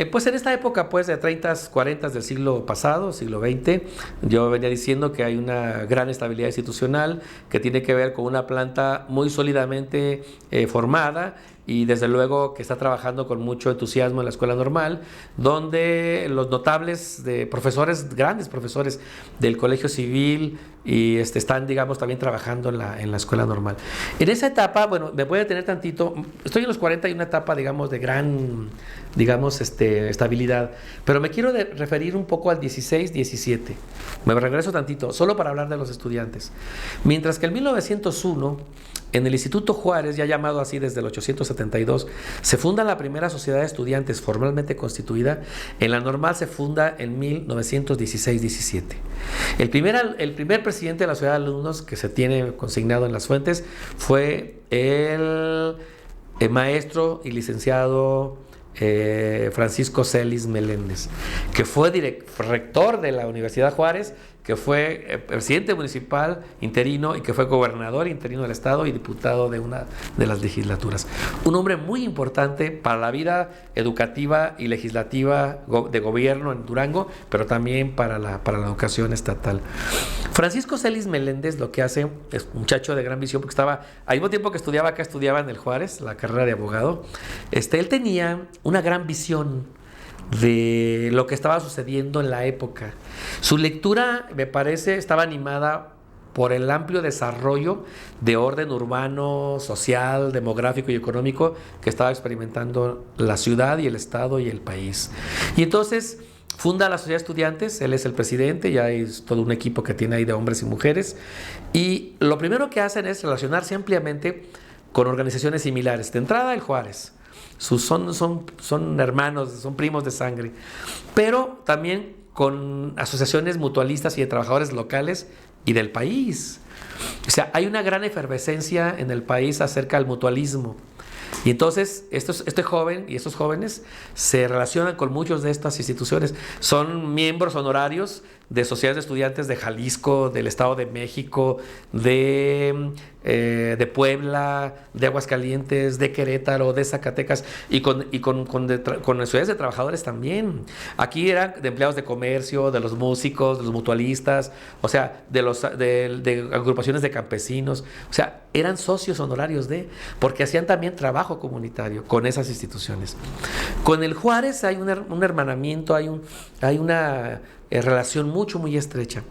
Pues en esta época, pues de 30, 40 del siglo pasado, siglo XX, yo venía diciendo que hay una gran estabilidad institucional que tiene que ver con una planta muy sólidamente formada y desde luego que está trabajando con mucho entusiasmo en la escuela normal, donde los notables de profesores, grandes profesores del Colegio Civil y están, digamos, también trabajando en la escuela normal. En esa etapa, bueno, me puede tener tantito, estoy en los 40 y una etapa, digamos, de gran, digamos, estabilidad, pero me quiero referir un poco al 16, 17. Me regreso tantito, solo para hablar de los estudiantes. Mientras que en 1901, en el Instituto Juárez, ya llamado así desde el 872, se funda la primera sociedad de estudiantes formalmente constituida. En la normal se funda en 1916-17. El primer presidente de la sociedad de alumnos que se tiene consignado en las fuentes fue el maestro y licenciado Francisco Celis Meléndez, que fue rector de la Universidad Juárez, que fue presidente municipal interino y que fue gobernador interino del estado y diputado de una de las legislaturas. Un hombre muy importante para la vida educativa y legislativa de gobierno en Durango, pero también para la educación estatal. Francisco Celis Meléndez lo que hace es un muchacho de gran visión, porque estaba, al mismo tiempo que estudiaba acá, estudiaba en el Juárez, la carrera de abogado. Él tenía una gran visión de lo que estaba sucediendo en la época. Su lectura, me parece, estaba animada por el amplio desarrollo de orden urbano, social, demográfico y económico que estaba experimentando la ciudad y el estado y el país. Y entonces funda la Sociedad de Estudiantes, él es el presidente, ya hay todo un equipo que tiene ahí de hombres y mujeres, y lo primero que hacen es relacionarse ampliamente con organizaciones similares. De entrada, el Juárez. Son hermanos, son primos de sangre, pero también con asociaciones mutualistas y de trabajadores locales y del país. O sea, hay una gran efervescencia en el país acerca del mutualismo. Y entonces este joven y estos jóvenes se relacionan con muchas de estas instituciones. Son miembros honorarios de sociedades de estudiantes de Jalisco, del Estado de México, de Puebla, de Aguascalientes, de Querétaro, de Zacatecas y con sociedades de trabajadores también. Aquí eran de empleados de comercio, de los músicos, de los mutualistas, o sea, de agrupaciones de campesinos. O sea, eran socios honorarios porque hacían también trabajo comunitario con esas instituciones. Con el Juárez hay un hermanamiento, hay una relación muy estrecha.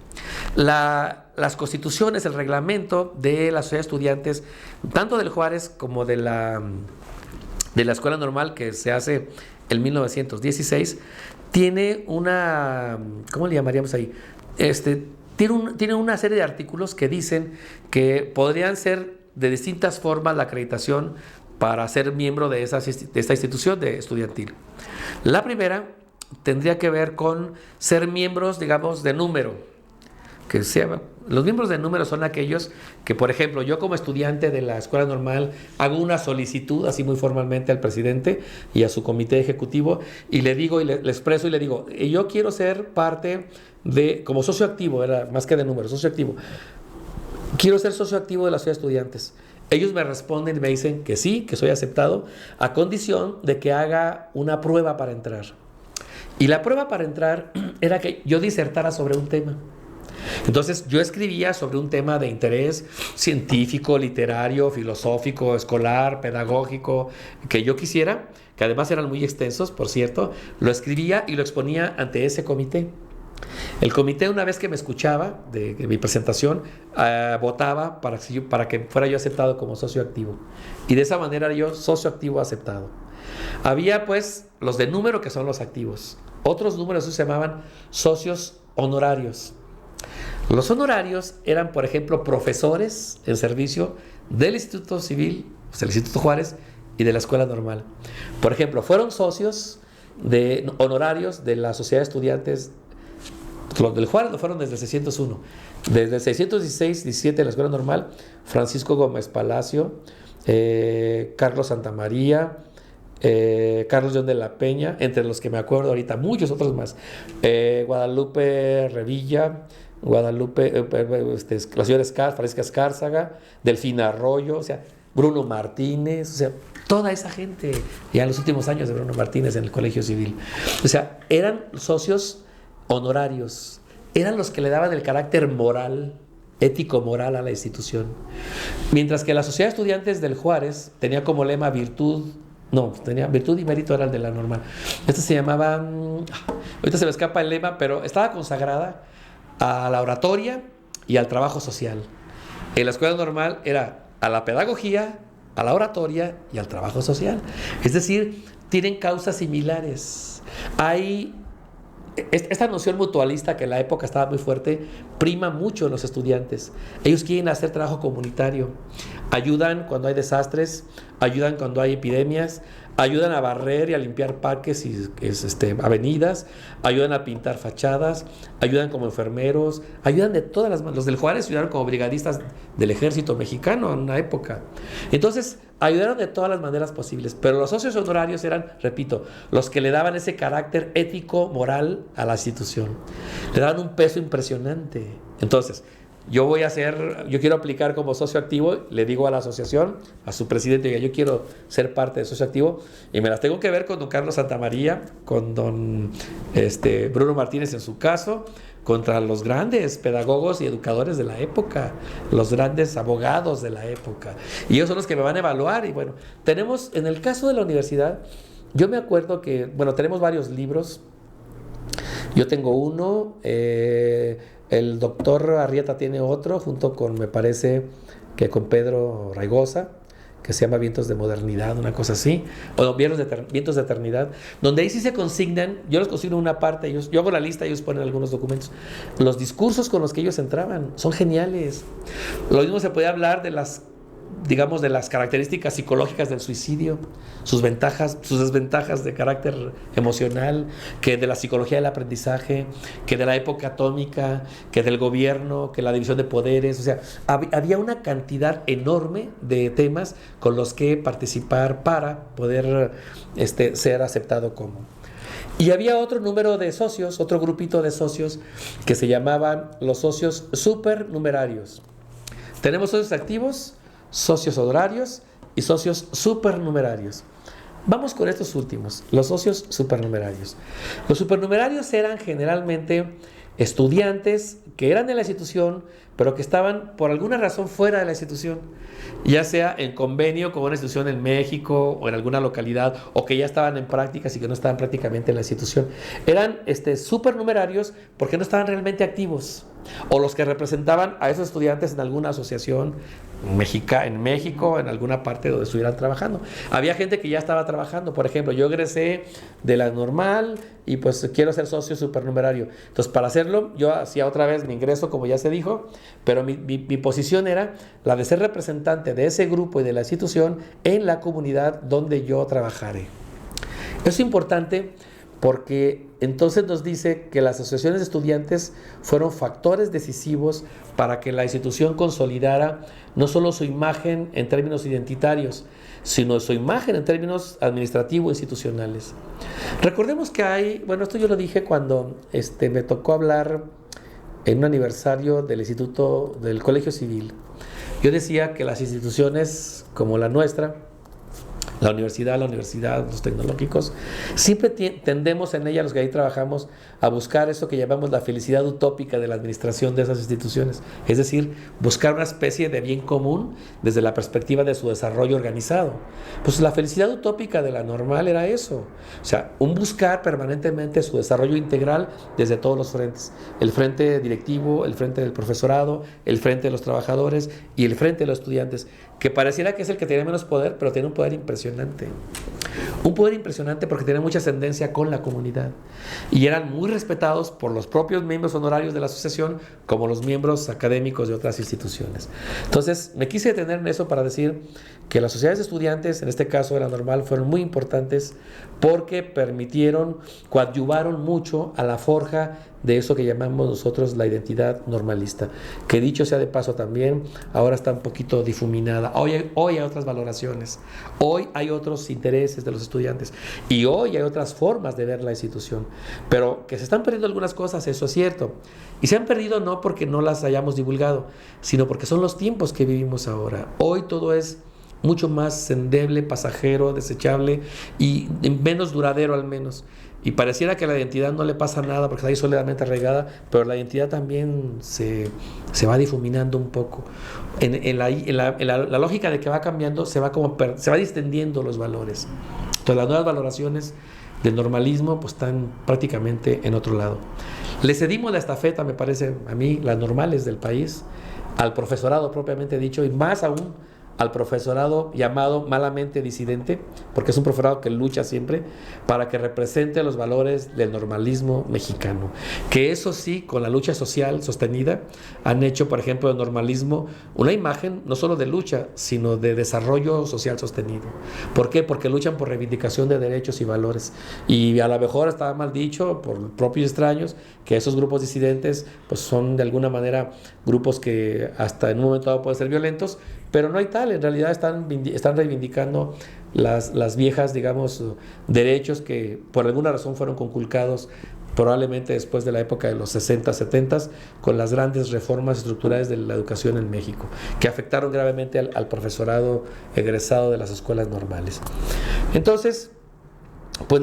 Las constituciones, el reglamento de la sociedad de estudiantes, tanto del Juárez como de la escuela normal que se hace en 1916, tiene una, ¿cómo le llamaríamos ahí? Tiene una serie de artículos que dicen que podrían ser de distintas formas la acreditación para ser miembro de esta institución estudiantil. La primera tendría que ver con ser miembros, digamos, de número. Los miembros de número son aquellos que, por ejemplo, yo como estudiante de la escuela normal hago una solicitud así muy formalmente al presidente y a su comité ejecutivo y le digo y le expreso y le digo, yo quiero ser parte como socio activo, era más que de número, socio activo. Quiero ser socio activo de la sociedad de estudiantes. Ellos me responden y me dicen que sí, que soy aceptado, a condición de que haga una prueba para entrar. Y la prueba para entrar era que yo disertara sobre un tema. Entonces yo escribía sobre un tema de interés científico, literario, filosófico, escolar, pedagógico, que yo quisiera, que además eran muy extensos, por cierto, lo escribía y lo exponía ante ese comité. El comité, una vez que me escuchaba de mi presentación, votaba para que fuera yo aceptado como socio activo. Y de esa manera yo, socio activo aceptado. Había pues los de número, que son los activos. Otros números se llamaban socios honorarios. Los honorarios eran, por ejemplo, profesores en servicio del Instituto Civil, del Instituto Juárez y de la Escuela Normal. Por ejemplo, fueron socios honorarios de la Sociedad de Estudiantes. Los del Juárez lo fueron desde el 601. Desde el 616-17 de la Escuela Normal, Francisco Gómez Palacio, Carlos Santamaría, Carlos John de la Peña, entre los que me acuerdo ahorita, muchos otros más. Guadalupe Revilla, la señora Francisca Escárzaga, Delfina Arroyo, o sea, Bruno Martínez, o sea, toda esa gente, ya en los últimos años de Bruno Martínez en el Colegio Civil. O sea, eran socios honorarios, eran los que le daban el carácter moral, ético-moral a la institución. Mientras que la Sociedad de Estudiantes del Juárez tenía como lema tenía virtud y mérito, era el de la normal. Esta se llamaba, ahorita se me escapa el lema, pero estaba consagrada a la oratoria y al trabajo social. En la escuela normal era a la pedagogía, a la oratoria y al trabajo social. Es decir, tienen causas similares. Hay esta noción mutualista que en la época estaba muy fuerte, prima mucho en los estudiantes. Ellos quieren hacer trabajo comunitario, ayudan cuando hay desastres, ayudan cuando hay epidemias, ayudan a barrer y a limpiar parques y avenidas, ayudan a pintar fachadas, ayudan como enfermeros, ayudan de todas las maneras. Los del Juárez ayudaron como brigadistas del ejército mexicano en una época. Entonces, ayudaron de todas las maneras posibles, pero los socios honorarios eran, repito, los que le daban ese carácter ético, moral a la institución. Le daban un peso impresionante. Entonces, yo quiero aplicar como socio activo, le digo a la asociación, a su presidente, que yo quiero ser parte de socio activo, y me las tengo que ver con don Carlos Santamaría, con don Bruno Martínez en su caso, contra los grandes pedagogos y educadores de la época, los grandes abogados de la época. Y ellos son los que me van a evaluar. Y bueno, tenemos, en el caso de la universidad, yo me acuerdo que, tenemos varios libros. Yo tengo uno, el doctor Arrieta tiene otro, junto con, me parece, que con Pedro Raigosa, que se llama Vientos de Modernidad, una cosa así, o Vientos de Eternidad, donde ahí sí se consignan, yo los consigno una parte, yo hago la lista, ellos ponen algunos documentos. Los discursos con los que ellos entraban son geniales. Lo mismo se puede hablar de las características psicológicas del suicidio, sus ventajas, sus desventajas de carácter emocional, que de la psicología del aprendizaje, que de la época atómica, que del gobierno, que la división de poderes. O sea, había una cantidad enorme de temas con los que participar para poder ser aceptado como. Y había otro número de socios, otro grupito de socios que se llamaban los socios supernumerarios. Tenemos socios activos, socios honorarios y socios supernumerarios. Vamos con estos últimos, los socios supernumerarios. Los supernumerarios eran generalmente estudiantes que eran de la institución, pero que estaban por alguna razón fuera de la institución, ya sea en convenio con una institución en México o en alguna localidad, o que ya estaban en prácticas y que no estaban prácticamente en la institución. Eran supernumerarios porque no estaban realmente activos, o los que representaban a esos estudiantes en alguna asociación en México, en alguna parte donde estuvieran trabajando. Había gente que ya estaba trabajando. Por ejemplo, yo egresé de la normal y pues quiero ser socio supernumerario. Entonces, para hacerlo, yo hacía otra vez mi ingreso, como ya se dijo, pero mi posición era la de ser representante de ese grupo y de la institución en la comunidad donde yo trabajaré. Es importante porque entonces nos dice que las asociaciones de estudiantes fueron factores decisivos para que la institución consolidara no solo su imagen en términos identitarios, sino su imagen en términos administrativos e institucionales. Recordemos que esto yo lo dije cuando me tocó hablar en un aniversario del Instituto del Colegio Civil. Yo decía que las instituciones como la nuestra, la universidad, los tecnológicos, siempre tendemos en ella, los que ahí trabajamos, a buscar eso que llamamos la felicidad utópica de la administración de esas instituciones. Es decir, buscar una especie de bien común desde la perspectiva de su desarrollo organizado. Pues la felicidad utópica de la normal era eso. O sea, un buscar permanentemente su desarrollo integral desde todos los frentes. El frente directivo, el frente del profesorado, el frente de los trabajadores y el frente de los estudiantes, que pareciera que es el que tiene menos poder, pero tiene un poder impresionante. Un poder impresionante porque tiene mucha ascendencia con la comunidad. Y eran muy respetados por los propios miembros honorarios de la asociación como los miembros académicos de otras instituciones. Entonces, me quise detener en eso para decir que las sociedades de estudiantes, en este caso de la normal, fueron muy importantes porque coadyuvaron mucho a la forja de eso que llamamos nosotros la identidad normalista, que dicho sea de paso también, ahora está un poquito difuminada. Hoy hay otras valoraciones, hoy hay otros intereses de los estudiantes y hoy hay otras formas de ver la institución, pero que se están perdiendo algunas cosas, eso es cierto, y se han perdido no porque no las hayamos divulgado, sino porque son los tiempos que vivimos ahora. Hoy todo es mucho más endeble, pasajero, desechable y menos duradero al menos. Y pareciera que a la identidad no le pasa nada porque está ahí sólidamente arraigada, pero la identidad también se va difuminando un poco. La lógica de que va cambiando, se va distendiendo los valores. Entonces las nuevas valoraciones del normalismo pues están prácticamente en otro lado. Le cedimos la estafeta, me parece a mí, las normales del país, al profesorado propiamente dicho, y más aún al profesorado llamado malamente disidente, porque es un profesorado que lucha siempre para que represente los valores del normalismo mexicano, que eso sí, con la lucha social sostenida, han hecho, por ejemplo, del normalismo una imagen no solo de lucha, sino de desarrollo social sostenido. ¿Por qué? Porque luchan por reivindicación de derechos y valores, y a lo mejor estaba mal dicho por propios extraños que esos grupos disidentes pues son de alguna manera grupos que hasta en un momento dado pueden ser violentos, pero no hay tal, en realidad están reivindicando las viejas, digamos, derechos que por alguna razón fueron conculcados probablemente después de la época de los 60, 70, con las grandes reformas estructurales de la educación en México, que afectaron gravemente al profesorado egresado de las escuelas normales. Entonces, pues,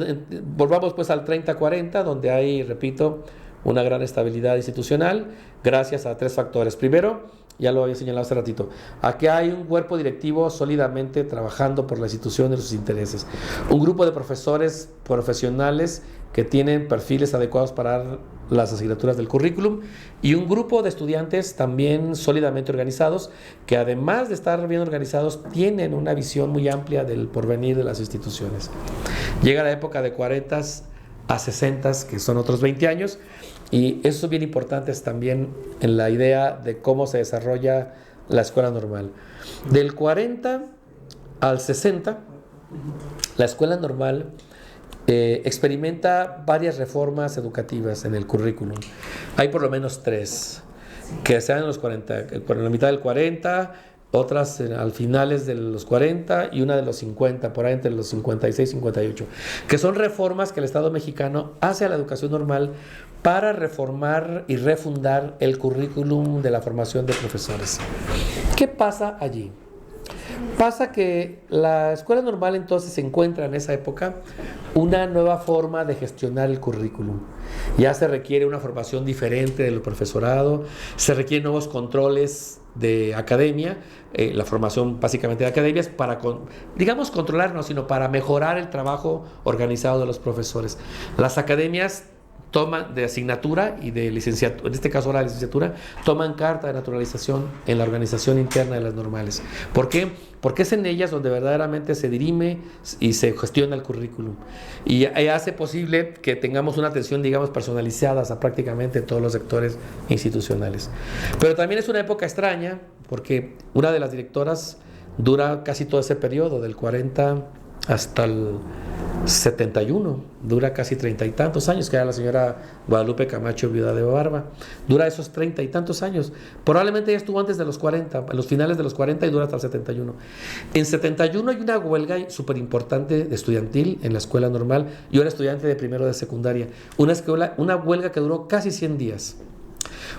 volvamos pues al 30-40, donde hay, repito, una gran estabilidad institucional, gracias a 3 factores. Primero, ya lo había señalado hace ratito, aquí hay un cuerpo directivo sólidamente trabajando por la institución y sus intereses, un grupo de profesores profesionales que tienen perfiles adecuados para las asignaturas del currículum y un grupo de estudiantes también sólidamente organizados que además de estar bien organizados tienen una visión muy amplia del porvenir de las instituciones. Llega la época de 40 a 60, que son otros 20 años, y eso es bien importante también en la idea de cómo se desarrolla la escuela normal. Del 40 al 60, la escuela normal experimenta varias reformas educativas en el currículum. Hay por lo menos 3 que se dan en los 40, en la mitad del 40, otras al finales de los 40 y una de los 50, por ahí entre los 56 y 58, que son reformas que el Estado mexicano hace a la educación normal para reformar y refundar el currículum de la formación de profesores. ¿Qué pasa allí? Pasa que la escuela normal entonces se encuentra en esa época una nueva forma de gestionar el currículum. Ya se requiere una formación diferente del profesorado, se requieren nuevos controles de academia, la formación básicamente de academias para, digamos, controlar, no, sino para mejorar el trabajo organizado de los profesores. Las academias toman de asignatura y de licenciatura, en este caso ahora de licenciatura, toman carta de naturalización en la organización interna de las normales. ¿Por qué? Porque es en ellas donde verdaderamente se dirime y se gestiona el currículum. Y hace posible que tengamos una atención, digamos, personalizada a prácticamente todos los sectores institucionales. Pero también es una época extraña, porque una de las directoras dura casi todo ese periodo, del 40 hasta el 71, dura casi 30 y tantos años, que era la señora Guadalupe Camacho, viuda de Barba. Dura esos 30 y tantos años. Probablemente ella estuvo antes de los 40, en los finales de los 40, y dura hasta el 71. En 71 hay una huelga súper importante estudiantil en la escuela normal. Yo era estudiante de primero de secundaria. Una huelga que duró casi 100 días.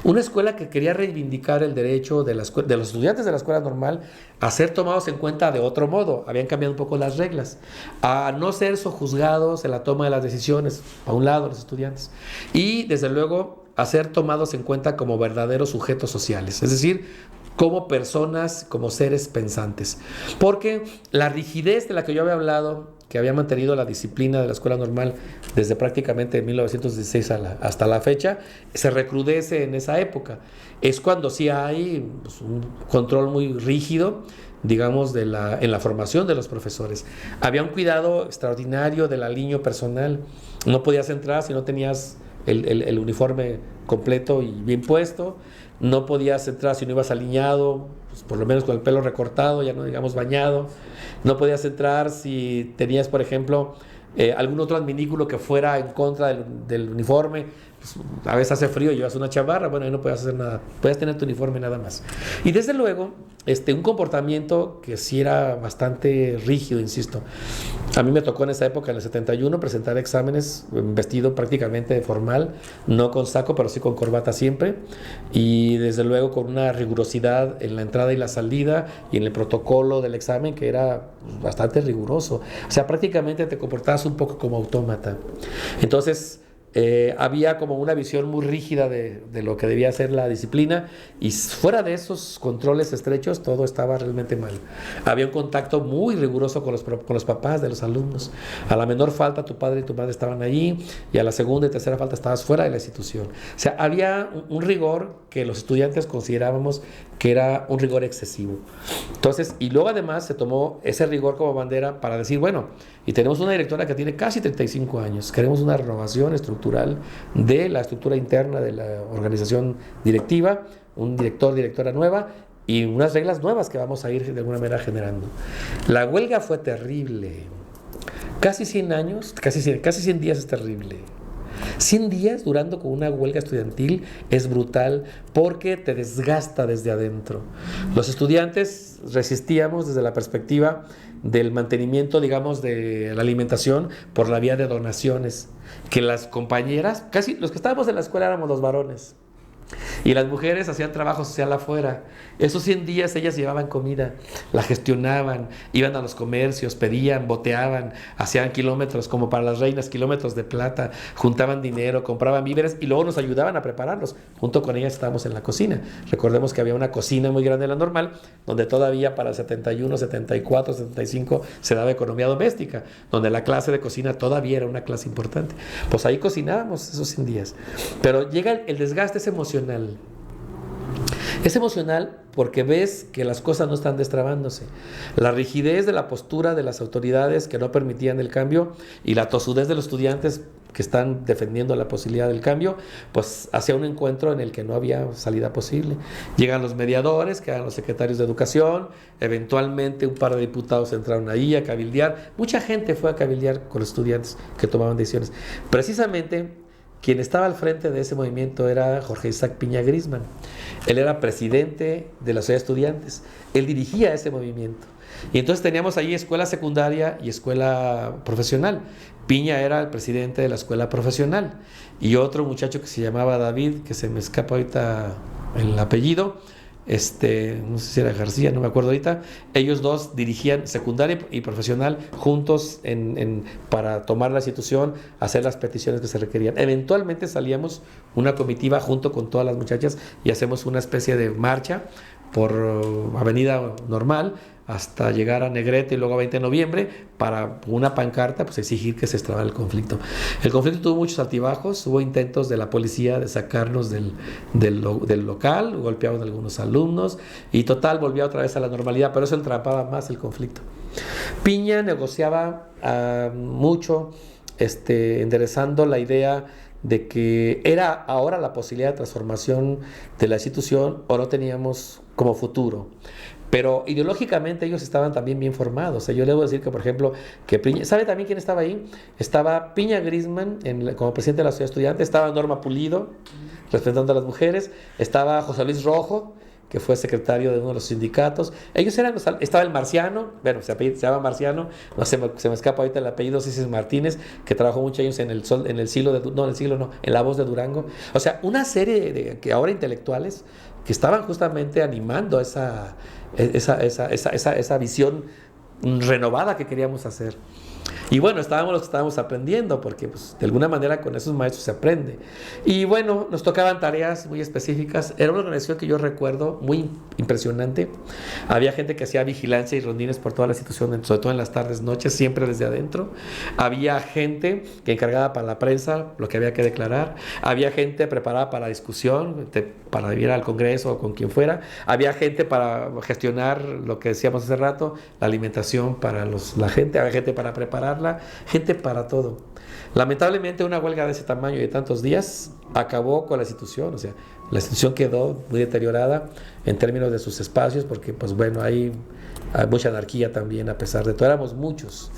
Una escuela que quería reivindicar el derecho de los estudiantes de la escuela normal a ser tomados en cuenta de otro modo. Habían cambiado un poco las reglas, a no ser sojuzgados en la toma de las decisiones, a un lado los estudiantes, y desde luego a ser tomados en cuenta como verdaderos sujetos sociales, es decir, como personas, como seres pensantes. Porque la rigidez de la que yo había hablado, que había mantenido la disciplina de la escuela normal desde prácticamente 1916 hasta la fecha, se recrudece en esa época. Es cuando sí hay pues, un control muy rígido, digamos, en la formación de los profesores. Había un cuidado extraordinario del aliño personal. No podías entrar si no tenías el uniforme completo y bien puesto. No podías entrar si no ibas aliñado, pues por lo menos con el pelo recortado, ya no digamos bañado. No podías entrar si tenías, por ejemplo, algún otro adminículo que fuera en contra del uniforme. Pues, a veces hace frío y llevas una chamarra, bueno, ahí no podías hacer nada. Podías tener tu uniforme nada más. Y desde luego, un comportamiento que sí era bastante rígido, insisto. A mí me tocó en esa época, en el 71, presentar exámenes vestido prácticamente formal, no con saco, pero sí con corbata siempre, y desde luego con una rigurosidad en la entrada y la salida y en el protocolo del examen que era bastante riguroso. O sea, prácticamente te comportabas un poco como autómata. Entonces, había como una visión muy rígida de lo que debía ser la disciplina, y fuera de esos controles estrechos todo estaba realmente mal. Había un contacto muy riguroso con los papás de los alumnos. A la menor falta tu padre y tu madre estaban allí, y a la segunda y tercera falta estabas fuera de la institución. O sea, había un rigor que los estudiantes considerábamos que era un rigor excesivo. Entonces, y luego además se tomó ese rigor como bandera para decir, bueno, y tenemos una directora que tiene casi 35 años, queremos una renovación estructural de la estructura interna de la organización directiva, un director, directora nueva, y unas reglas nuevas que vamos a ir de alguna manera generando. La huelga fue terrible. Casi 100 años, casi 100 días es terrible. 100 días durando con una huelga estudiantil es brutal porque te desgasta desde adentro. Los estudiantes resistíamos desde la perspectiva del mantenimiento, digamos, de la alimentación por la vía de donaciones, que las compañeras, casi los que estábamos en la escuela éramos los varones, y las mujeres hacían trabajo social afuera. Esos 100 días ellas llevaban comida, la gestionaban, iban a los comercios, pedían, boteaban, hacían kilómetros, como para las reinas, kilómetros de plata, juntaban dinero, compraban víveres y luego nos ayudaban a prepararlos. Junto con ellas estábamos en la cocina. Recordemos que había una cocina muy grande, la normal, donde todavía para el 71, 74, 75 se daba economía doméstica, donde la clase de cocina todavía era una clase importante. Pues ahí cocinábamos esos 100 días. Pero llega el desgaste, es emocional. Es emocional porque ves que las cosas no están destrabándose. La rigidez de la postura de las autoridades que no permitían el cambio y la tosudez de los estudiantes que están defendiendo la posibilidad del cambio, pues hacia un encuentro en el que no había salida posible. Llegan los mediadores, que eran los secretarios de educación, eventualmente un par de diputados entraron ahí a cabildear. Mucha gente fue a cabildear con los estudiantes que tomaban decisiones. Precisamente quien estaba al frente de ese movimiento era Jorge Isaac Piña Grisman. Él era presidente de la Sociedad de Estudiantes. Él dirigía ese movimiento. Y entonces teníamos ahí escuela secundaria y escuela profesional. Piña era el presidente de la escuela profesional. Y otro muchacho que se llamaba David, que se me escapa ahorita el apellido, no sé si era García, no me acuerdo ahorita. Ellos dos dirigían secundaria y profesional juntos para tomar la institución, hacer las peticiones que se requerían. Eventualmente salíamos una comitiva junto con todas las muchachas y hacemos una especie de marcha por Avenida Normal hasta llegar a Negrete y luego a 20 de noviembre para una pancarta, pues exigir que se extraba el conflicto. El conflicto tuvo muchos altibajos, hubo intentos de la policía de sacarnos del local, golpeaban a algunos alumnos y total volvía otra vez a la normalidad, pero eso entrampaba más el conflicto. Piña negociaba mucho, enderezando la idea de que era ahora la posibilidad de transformación de la institución o no teníamos como futuro. Pero ideológicamente ellos estaban también bien formados. O sea, yo le debo decir que, por ejemplo, que Piña, ¿sabe también quién estaba ahí? Estaba Piña Grisman como presidente de la Sociedad Estudiante, estaba Norma Pulido, representando a las mujeres, estaba José Luis Rojo, que fue secretario de uno de los sindicatos. Ellos eran, estaba el Marciano, bueno, se llama Marciano, no se me escapa ahorita el apellido, Cisis Martínez, que trabajó muchos años en en La Voz de Durango. O sea, una serie de que ahora intelectuales que estaban justamente animando esa visión renovada que queríamos hacer. Y bueno, estábamos los que estábamos aprendiendo, porque pues, de alguna manera con esos maestros se aprende. Y bueno, nos tocaban tareas muy específicas. Era una organización que yo recuerdo muy impresionante. Había gente que hacía vigilancia y rondines por toda la institución, sobre todo en las tardes, noches, siempre desde adentro. Había gente que encargada para la prensa, lo que había que declarar. Había gente preparada para la discusión, para ir al Congreso o con quien fuera. Había gente para gestionar lo que decíamos hace rato, la alimentación para la gente. Había gente para prepararla, gente para todo. Lamentablemente una huelga de ese tamaño y de tantos días acabó con la institución. O sea, la institución quedó muy deteriorada en términos de sus espacios, porque pues bueno, hay mucha anarquía también, a pesar de todo, éramos muchos.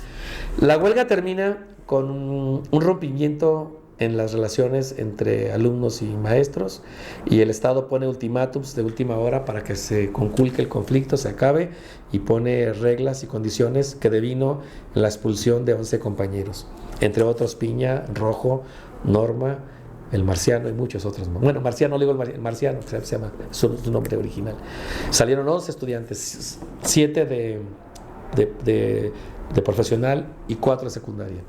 La huelga termina con un rompimiento en las relaciones entre alumnos y maestros, y el Estado pone ultimátums de última hora para que se conculque el conflicto, se acabe, y pone reglas y condiciones que devino en la expulsión de 11 compañeros, entre otros Piña, Rojo, Norma, el Marciano y muchos otros. Bueno, Marciano, le digo el Marciano, se llama su nombre original. Salieron 11 estudiantes, 7 de profesional y 4 de secundaria.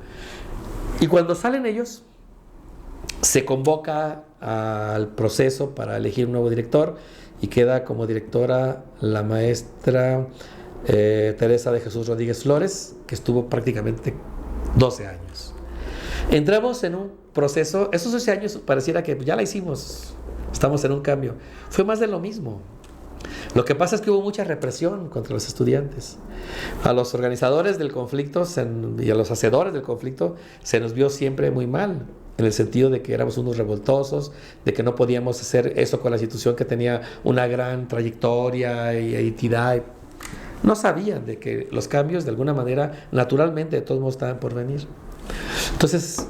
Y cuando salen ellos, se convoca al proceso para elegir un nuevo director, y queda como directora la maestra Teresa de Jesús Rodríguez Flores, que estuvo prácticamente 12 años. Entramos en un proceso, esos 12 años pareciera que ya la hicimos, estamos en un cambio. Fue más de lo mismo. Lo que pasa es que hubo mucha represión contra los estudiantes. A los organizadores del conflicto y a los hacedores del conflicto se nos vio siempre muy mal, en el sentido de que éramos unos revoltosos, de que no podíamos hacer eso con la institución que tenía una gran trayectoria y entidad. No sabían de que los cambios, de alguna manera, naturalmente, de todos modos estaban por venir. Entonces,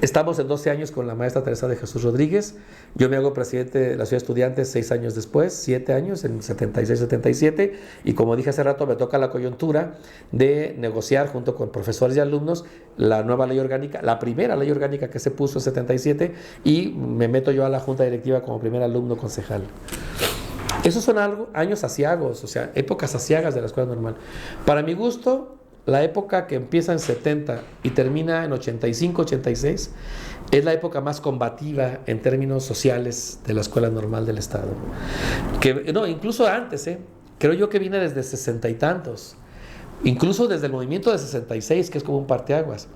estamos en 12 años con la maestra Teresa de Jesús Rodríguez. Yo me hago presidente de la Ciudad de Estudiantes 6 años después, 7 años, en 76-77, y como dije hace rato, me toca la coyuntura de negociar junto con profesores y alumnos la nueva ley orgánica, la primera ley orgánica que se puso en 77, y me meto yo a la junta directiva como primer alumno concejal. Esos son años aciagos, o sea, épocas aciagas de la escuela normal. Para mi gusto, la época que empieza en 70 y termina en 85-86 es la época más combativa en términos sociales de la escuela normal del Estado. No, incluso antes, creo yo que viene desde 60 y tantos. Incluso desde el movimiento de 66, que es como un parteaguas.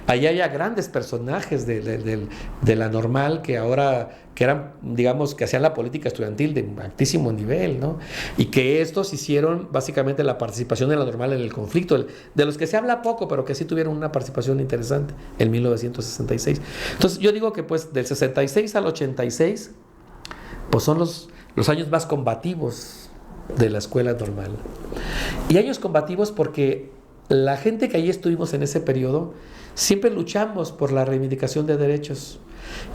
Allá hay grandes personajes de la normal que eran, digamos, que hacían la política estudiantil de altísimo nivel, ¿no? Y que estos hicieron básicamente la participación de la normal en el conflicto, de los que se habla poco, pero que sí tuvieron una participación interesante en 1966. Entonces yo digo que pues del 66 al 86, pues son los años más combativos de la escuela normal. Y años combativos porque la gente que allí estuvimos en ese periodo siempre luchamos por la reivindicación de derechos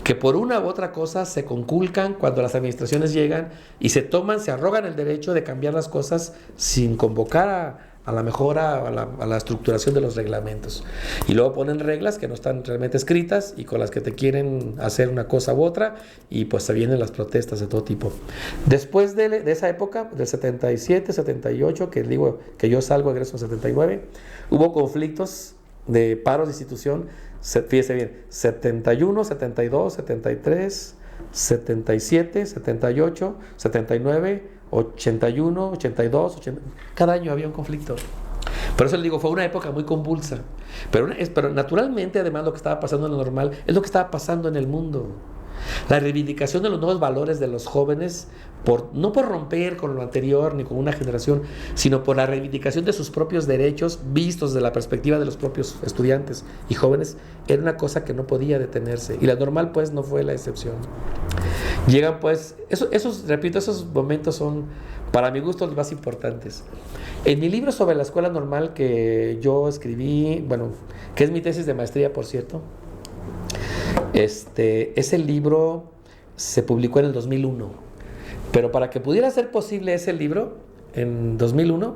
que por una u otra cosa se conculcan cuando las administraciones llegan y se arrogan el derecho de cambiar las cosas sin convocar a la mejora, a la estructuración de los reglamentos. Y luego ponen reglas que no están realmente escritas y con las que te quieren hacer una cosa u otra, y pues se vienen las protestas de todo tipo. Después de esa época, del 77, 78, que digo que yo salgo, egreso en 79, hubo conflictos de paros de institución, fíjese bien, 71, 72, 73, 77, 78, 79, 81, 82, 80, cada año había un conflicto. Por eso le digo, fue una época muy convulsa. Pero naturalmente, además, lo que estaba pasando en lo normal es lo que estaba pasando en el mundo. La reivindicación de los nuevos valores de los jóvenes, no por romper con lo anterior ni con una generación, sino por la reivindicación de sus propios derechos vistos desde la perspectiva de los propios estudiantes y jóvenes, era una cosa que no podía detenerse. Y la normal, pues, no fue la excepción. Llegan, pues, esos momentos son, para mi gusto, los más importantes. En mi libro sobre la escuela normal que yo escribí, bueno, que es mi tesis de maestría, por cierto, ese libro se publicó en el 2001, pero para que pudiera ser posible ese libro en 2001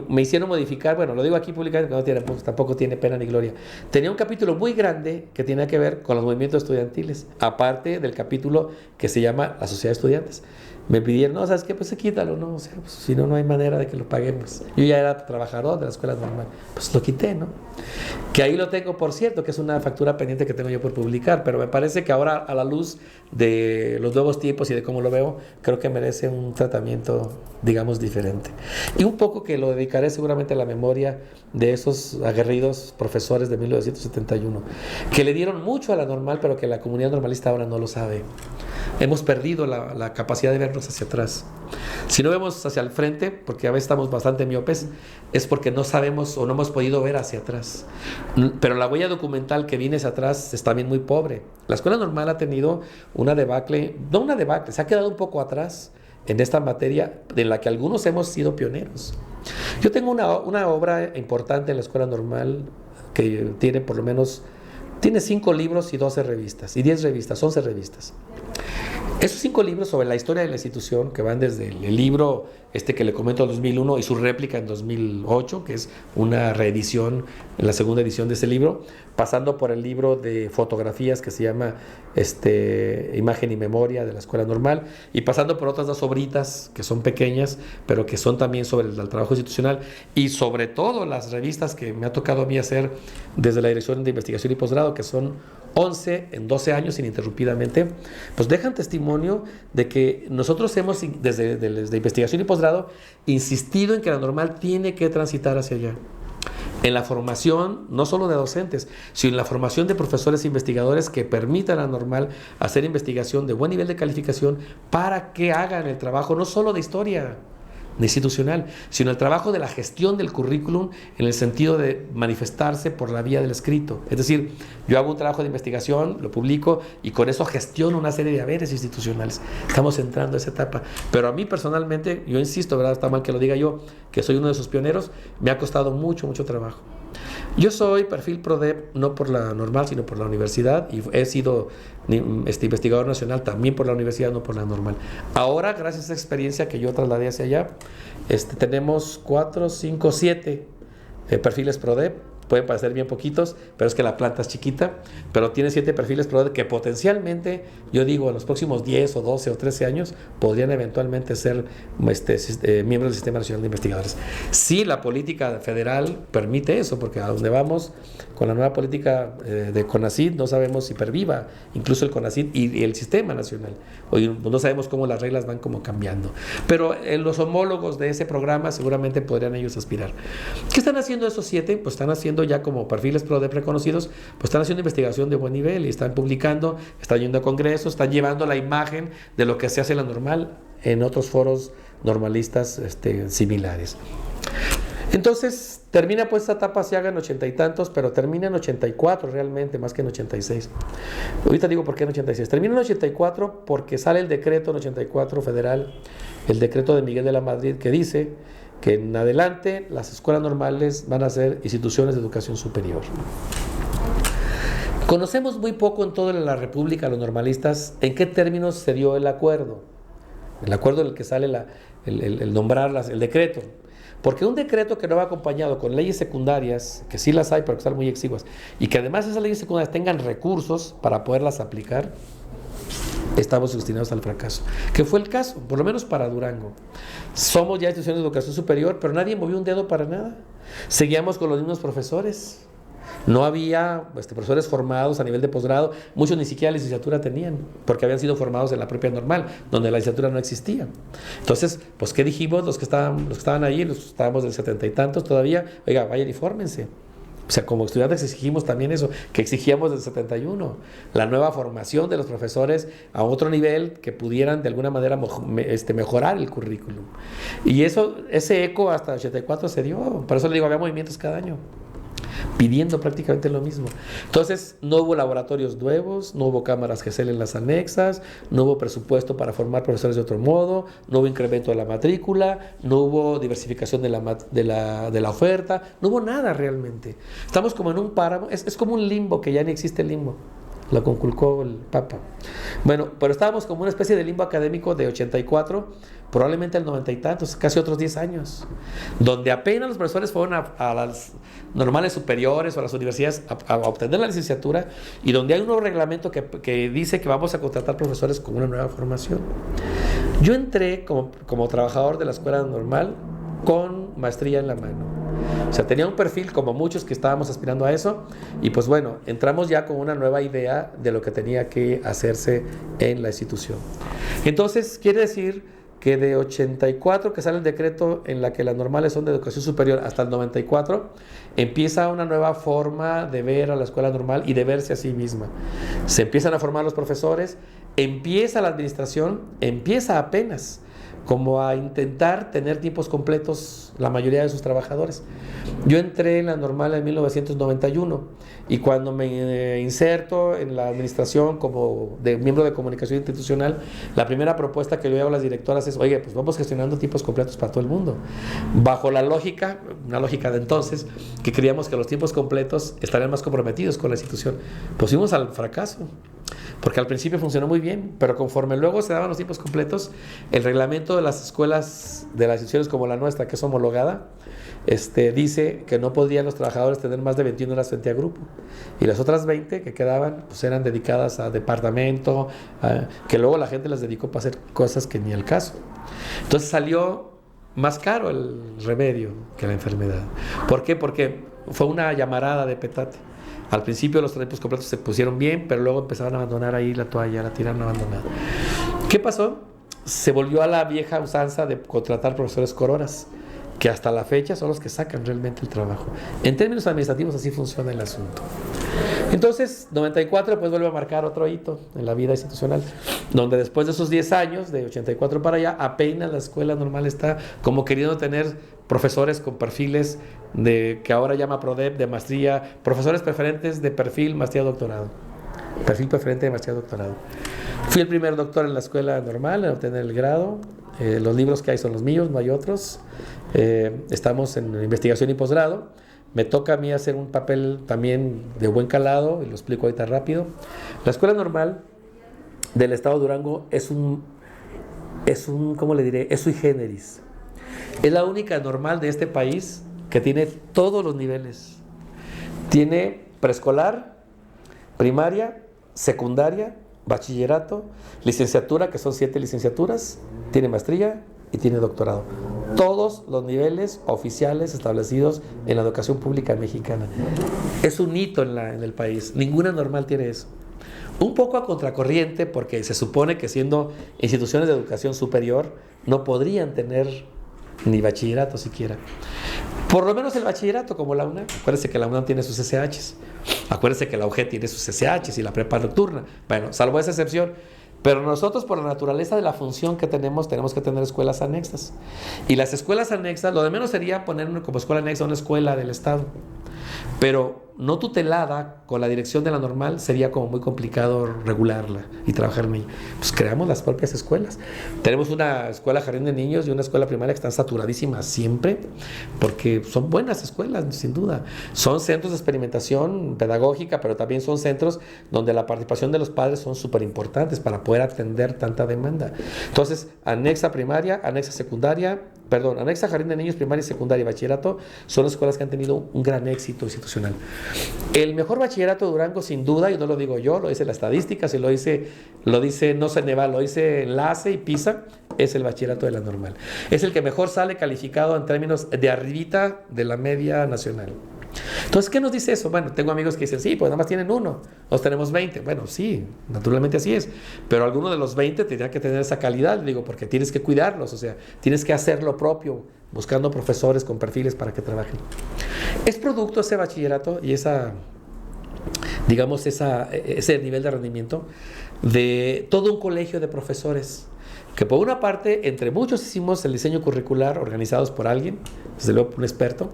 me hicieron modificar, bueno, lo digo aquí públicamente, tampoco tiene pena ni gloria. Tenía un capítulo muy grande que tenía que ver con los movimientos estudiantiles, aparte del capítulo que se llama La Sociedad de Estudiantes. Me pidieron, no, ¿sabes qué? Pues quítalo, ¿no? O sea, pues, si no, no hay manera de que lo paguemos. Yo ya era trabajador de la escuela normal, pues lo quité, ¿no? Que ahí lo tengo, por cierto, que es una factura pendiente que tengo yo por publicar, pero me parece que ahora, a la luz de los nuevos tiempos y de cómo lo veo, creo que merece un tratamiento, digamos, diferente. Y un poco que lo dedicaré seguramente a la memoria de esos aguerridos profesores de 1971, que le dieron mucho a la normal, pero que la comunidad normalista ahora no lo sabe. Hemos perdido la capacidad de vernos hacia atrás. Si no vemos hacia el frente, porque a veces estamos bastante miopes, es porque no sabemos o no hemos podido ver hacia atrás. Pero la huella documental que viene hacia atrás es también muy pobre. La escuela normal ha tenido una debacle, no una debacle, se ha quedado un poco atrás en esta materia en la que algunos hemos sido pioneros. Yo tengo una obra importante en la escuela normal que tiene por lo menos Tiene 5 libros y 12 revistas, y 10 revistas, 11 revistas. Esos 5 libros sobre la historia de la institución, que van desde el libro que le comento en 2001 y su réplica en 2008, que es una reedición, la segunda edición de ese libro, pasando por el libro de fotografías que se llama Imagen y Memoria de la Escuela Normal, y pasando por otras 2 obritas que son pequeñas, pero que son también sobre el trabajo institucional, y sobre todo las revistas que me ha tocado a mí hacer desde la Dirección de Investigación y Posgrado, que son 11 en 12 años ininterrumpidamente, pues dejan testimonio de que nosotros hemos, desde investigación y posgrado, insistido en que la Normal tiene que transitar hacia allá. En la formación, no solo de docentes, sino en la formación de profesores e investigadores que permitan a la Normal hacer investigación de buen nivel de calificación para que hagan el trabajo no solo de historia institucional, sino el trabajo de la gestión del currículum en el sentido de manifestarse por la vía del escrito. Es decir, yo hago un trabajo de investigación, lo publico y con eso gestiono una serie de haberes institucionales. Estamos entrando a esa etapa. Pero a mí personalmente, yo insisto, ¿verdad? Está mal que lo diga yo, que soy uno de sus pioneros, me ha costado mucho, mucho trabajo. Yo soy perfil PRODEP no por la Normal, sino por la universidad, y he sido investigador nacional también por la universidad, no por la Normal. Ahora, gracias a esa experiencia que yo trasladé hacia allá, tenemos 4, 5, 7 perfiles PRODEP. Pueden parecer bien poquitos, pero es que la planta es chiquita, pero tiene 7 perfiles PRODEP que potencialmente, yo digo, en los próximos 10 o 12 o 13 años podrían eventualmente ser miembros del Sistema Nacional de Investigadores. Sí, la política federal permite eso, porque a donde vamos con la nueva política de CONACYT no sabemos si perviva incluso el CONACYT y el Sistema Nacional. Hoy no sabemos cómo las reglas van como cambiando, pero los homólogos de ese programa seguramente podrían ellos aspirar. ¿Qué están haciendo esos 7? Pues están haciendo ya como perfiles PRODEP reconocidos, pues están haciendo investigación de buen nivel y están publicando, están yendo a congresos, están llevando la imagen de lo que se hace en la Normal en otros foros normalistas similares. Entonces termina pues esta etapa, se haga en 80 y tantos, pero termina en 84 realmente, más que en 86. Ahorita digo por qué en 86. Termina en 84 porque sale el decreto en 84 federal, el decreto de Miguel de la Madrid, que dice que en adelante las escuelas normales van a ser instituciones de educación superior. Conocemos muy poco en toda la República, los normalistas, en qué términos se dio el acuerdo en el que sale el nombrarlas, el decreto. Porque un decreto que no va acompañado con leyes secundarias, que sí las hay, pero que están muy exiguas, y que además esas leyes secundarias tengan recursos para poderlas aplicar, estamos destinados al fracaso. Que fue el caso, por lo menos para Durango. Somos ya instituciones de educación superior, pero nadie movió un dedo para nada. Seguíamos con los mismos profesores. No había profesores formados a nivel de posgrado, muchos ni siquiera licenciatura tenían, porque habían sido formados en la propia Normal, donde la licenciatura no existía. Entonces, pues, ¿qué dijimos? Los que estaban ahí, estábamos del 70 y tantos todavía, oiga, vayan y fórmense. O sea, como estudiantes exigimos también eso, que exigíamos del 71, la nueva formación de los profesores a otro nivel que pudieran de alguna manera mejorar el currículum. Y ese eco hasta el 84 se dio, por eso le digo, había movimientos cada año, pidiendo prácticamente lo mismo. Entonces, no hubo laboratorios nuevos, no hubo cámaras GESEL en las anexas, no hubo presupuesto para formar profesores de otro modo, no hubo incremento de la matrícula, no hubo diversificación de la oferta, no hubo nada realmente. Estamos como en un páramo, es como un limbo, que ya ni existe el limbo. Lo conculcó el Papa. Bueno, pero estábamos como una especie de limbo académico de 84, probablemente el 90 y tantos, casi otros 10 años, donde apenas los profesores fueron a las normales superiores o a las universidades a obtener la licenciatura, y donde hay un nuevo reglamento que dice que vamos a contratar profesores con una nueva formación. Yo entré como trabajador de la escuela normal con maestría en la mano. O sea, tenía un perfil como muchos que estábamos aspirando a eso, y pues bueno, entramos ya con una nueva idea de lo que tenía que hacerse en la institución. Entonces, quiere decir que de 84, que sale el decreto en la que las normales son de educación superior, hasta el 94, empieza una nueva forma de ver a la escuela normal y de verse a sí misma. Se empiezan a formar los profesores, empieza la administración, empieza apenas, como a intentar tener tiempos completos la mayoría de sus trabajadores. Yo entré en la normal en 1991 y cuando me inserto en la administración como miembro de comunicación institucional, la primera propuesta que yo hago a las directoras es: oye, pues vamos gestionando tiempos completos para todo el mundo, bajo la lógica, una lógica de entonces, que creíamos que los tiempos completos estarían más comprometidos con la institución. Pues fuimos al fracaso, porque al principio funcionó muy bien, pero conforme luego se daban los tiempos completos, el reglamento de las escuelas, de las instituciones como la nuestra, que es homologada, dice que no podrían los trabajadores tener más de 21 horas frente a grupo, y las otras 20 que quedaban pues eran dedicadas a departamento, que luego la gente las dedicó para hacer cosas que ni el caso. Entonces salió más caro el remedio que la enfermedad. ¿Por qué? Porque fue una llamarada de petate. Al principio los tiempos completos se pusieron bien, pero luego empezaron a abandonar ahí la toalla, la tiraron abandonada. ¿Qué pasó? Se volvió a la vieja usanza de contratar profesores por horas, que hasta la fecha son los que sacan realmente el trabajo. En términos administrativos así funciona el asunto. Entonces, 94 pues vuelve a marcar otro hito en la vida institucional, donde después de esos 10 años, de 84 para allá, apenas la escuela normal está como queriendo tener profesores con perfiles que ahora llama PRODEP, de maestría, profesores preferentes de perfil maestría doctorado. Perfil preferente de maestría doctorado. Fui el primer doctor en la escuela normal en obtener el grado. Los libros que hay son los míos, no hay otros. Estamos en investigación y posgrado. Me toca a mí hacer un papel también de buen calado, y lo explico ahorita rápido. La escuela normal del estado de Durango es un ¿cómo le diré? Es sui generis. Es la única normal de este país que tiene todos los niveles. Tiene preescolar, primaria, secundaria, bachillerato, licenciatura, que son 7 licenciaturas, tiene maestría y tiene doctorado. Todos los niveles oficiales establecidos en la educación pública mexicana. Es un hito en el país. Ninguna normal tiene eso. Un poco a contracorriente, porque se supone que siendo instituciones de educación superior no podrían tener ni bachillerato siquiera. Por lo menos el bachillerato, como la UNAM. Acuérdense que la UNAM tiene sus SHs. Acuérdense que la UG tiene sus SHs y la prepa nocturna. Bueno, salvo esa excepción. Pero nosotros, por la naturaleza de la función que tenemos que tener escuelas anexas. Y las escuelas anexas, lo de menos sería poner como escuela anexa una escuela del Estado. Pero no tutelada con la dirección de la normal, sería como muy complicado regularla y trabajar en ella. Pues creamos las propias escuelas. Tenemos una escuela jardín de niños y una escuela primaria que están saturadísimas siempre, porque son buenas escuelas, sin duda. Son centros de experimentación pedagógica, pero también son centros donde la participación de los padres son súper importantes para poder atender tanta demanda. Entonces, anexa primaria, anexa secundaria, anexa jardín de niños, primaria, secundaria y bachillerato son las escuelas que han tenido un gran éxito institucional. El mejor bachillerato de Durango, sin duda, y no lo digo yo, lo dice la estadística, lo dice no Ceneval, lo dice Enlace y PISA, es el bachillerato de la normal. Es el que mejor sale calificado en términos de arribita de la media nacional. Entonces, ¿qué nos dice eso? Bueno, tengo amigos que dicen, sí, pues nada más tienen uno, nosotros tenemos 20. Bueno, sí, naturalmente así es, pero alguno de los 20 tendría que tener esa calidad, digo, porque tienes que cuidarlos, o sea, tienes que hacer lo propio, buscando profesores con perfiles para que trabajen. Es producto ese bachillerato y ese nivel de rendimiento de todo un colegio de profesores, que por una parte, entre muchos hicimos el diseño curricular organizados por alguien, desde luego un experto,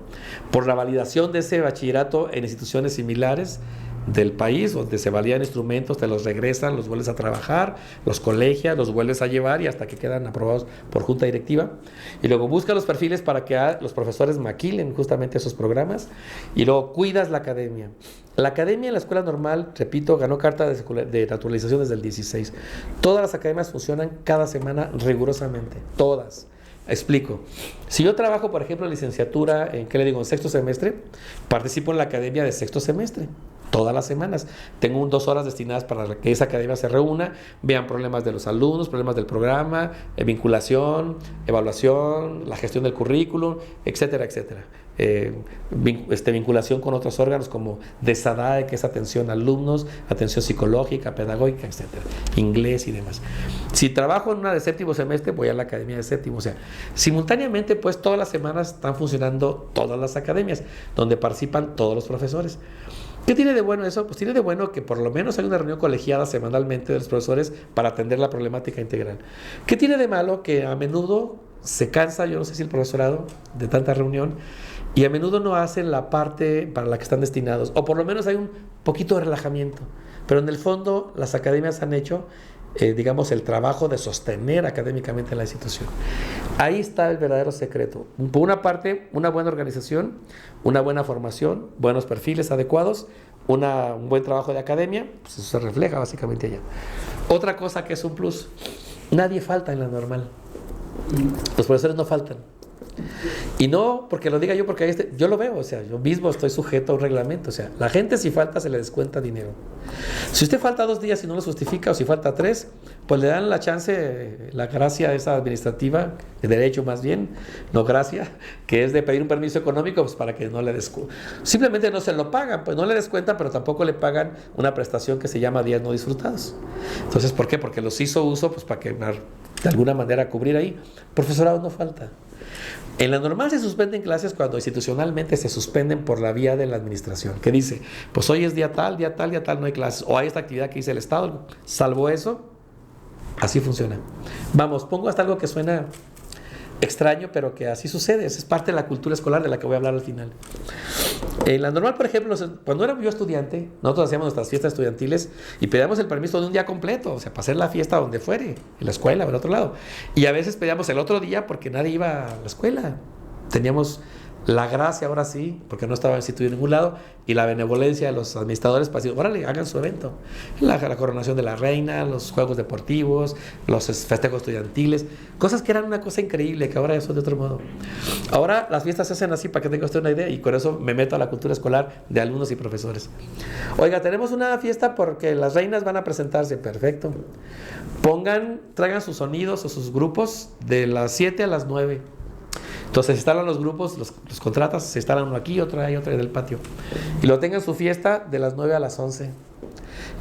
por la validación de ese bachillerato en instituciones similares del país, donde se valían instrumentos, te los regresan, los vuelves a trabajar, los colegias, los vuelves a llevar y hasta que quedan aprobados por junta directiva. Y luego buscas los perfiles para que los profesores maquilen justamente esos programas y luego cuidas la academia. La academia en la escuela normal, repito, ganó carta de naturalización desde el 16. Todas las academias funcionan cada semana rigurosamente, todas. Explico. Si yo trabajo, por ejemplo, en licenciatura, en sexto semestre, participo en la academia de sexto semestre. Todas las semanas. Tengo 2 horas destinadas para que esa academia se reúna, vean problemas de los alumnos, problemas del programa, vinculación, evaluación, la gestión del currículum, etcétera, etcétera. Vinculación con otros órganos como DESADAE, que es atención a alumnos, atención psicológica, pedagógica, etcétera, inglés y demás. Si trabajo en una de séptimo semestre, voy a la academia de séptimo. O sea, simultáneamente, pues todas las semanas están funcionando todas las academias, donde participan todos los profesores. ¿Qué tiene de bueno eso? Pues tiene de bueno que por lo menos hay una reunión colegiada semanalmente de los profesores para atender la problemática integral. ¿Qué tiene de malo? Que a menudo se cansa, yo no sé si el profesorado, de tanta reunión, y a menudo no hacen la parte para la que están destinados, o por lo menos hay un poquito de relajamiento. Pero en el fondo las academias han hecho, digamos, el trabajo de sostener académicamente la institución. Ahí está el verdadero secreto. Por una parte, una buena organización, una buena formación, buenos perfiles adecuados, un buen trabajo de academia, pues eso se refleja básicamente allá. Otra cosa que es un plus, nadie falta en la normal. Los profesores no faltan. Y no porque lo diga yo, porque yo lo veo, o sea, yo mismo estoy sujeto a un reglamento, o sea, la gente si falta se le descuenta dinero. Si usted falta 2 días y no lo justifica, o si falta 3, pues le dan la chance, la gracia esa administrativa, de derecho más bien, no gracia, que es de pedir un permiso económico, pues para que no le descuenten. Simplemente no se lo pagan, pues no le descuentan, pero tampoco le pagan una prestación que se llama días no disfrutados. Entonces, ¿por qué? Porque los hizo uso, pues para que de alguna manera cubrir ahí. Profesorado no falta. En la normal se suspenden clases cuando institucionalmente se suspenden por la vía de la administración, que dice, pues hoy es día tal, no hay clases, o hay esta actividad que dice el Estado. Salvo eso, así funciona. Vamos, pongo hasta algo que suena extraño, pero que así sucede. Esa es parte de la cultura escolar de la que voy a hablar al final. En la normal, por ejemplo, cuando era yo estudiante, nosotros hacíamos nuestras fiestas estudiantiles y pedíamos el permiso de un día completo, o sea, para hacer la fiesta donde fuere, en la escuela o en otro lado. Y a veces pedíamos el otro día porque nadie iba a la escuela. Teníamos la gracia, ahora sí, porque no estaba instituido en ningún lado, y la benevolencia de los administradores para decir, órale, hagan su evento. La coronación de la reina, los juegos deportivos, los festejos estudiantiles, cosas que eran una cosa increíble, que ahora ya son de otro modo. Ahora las fiestas se hacen así para que tenga usted una idea, y con eso me meto a la cultura escolar de alumnos y profesores. Oiga, tenemos una fiesta porque las reinas van a presentarse, perfecto. Traigan sus sonidos o sus grupos de las 7 a las 9. Entonces se instalan los grupos, los contratas, se instalan uno aquí, otro ahí, otro en el patio. Y lo tengan su fiesta de las 9 a las 11.